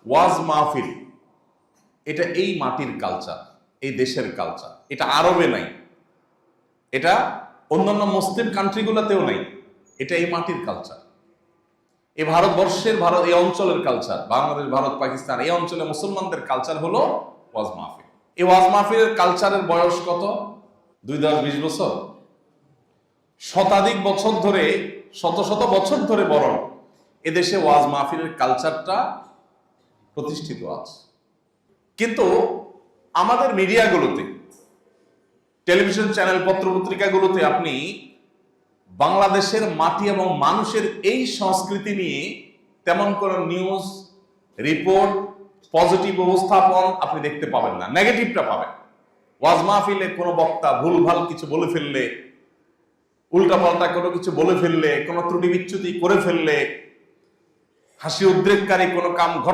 ওয়াজ মাহফিল এটা এই মাটির কালচার, এই দেশের কালচার। এটা আরবে নাই, এটা অন্যান্য মুসলিম কান্ট্রিগুলোতেও নাই, এটা এই মাটির কালচার। এই ভারতবর্ষের, এই অঞ্চলের কালচার, বাংলাদেশ, ভারত, পাকিস্তান, এই অঞ্চলে মুসলমানদের কালচার হলো ওয়াজ মাহফিল। এই ওয়াজ মাহফিলের কালচারের বয়স কত? 20 বছর, শতাধিক বছর ধরে, শত শত বছর ধরে বরং এদেশে ওয়াজ মাহফিলের কালচারটা প্রতিষ্ঠিত আছে। কিন্তু আমাদের মিডিয়াগুলোতে, টেলিভিশন চ্যানেল, পত্রপত্রিকাগুলোতে আপনি বাংলাদেশের মাটি এবং মানুষের এই সংস্কৃতি নিয়ে তেমন কোনো নিউজ রিপোর্ট, পজিটিভ উপস্থাপন আপনি দেখতে পাবেন না, নেগেটিভটা পাবেন। ওয়াজ মাহফিলে কোনো বক্তা ভুলভাল কিছু বলে ফেললে, উল্টাপাল্টা কোনো কিছু বলে ফেললে, কোনো ত্রুটি বিচ্যুতি করে ফেললে, হাসি উদ্রেককারী কোনো কাম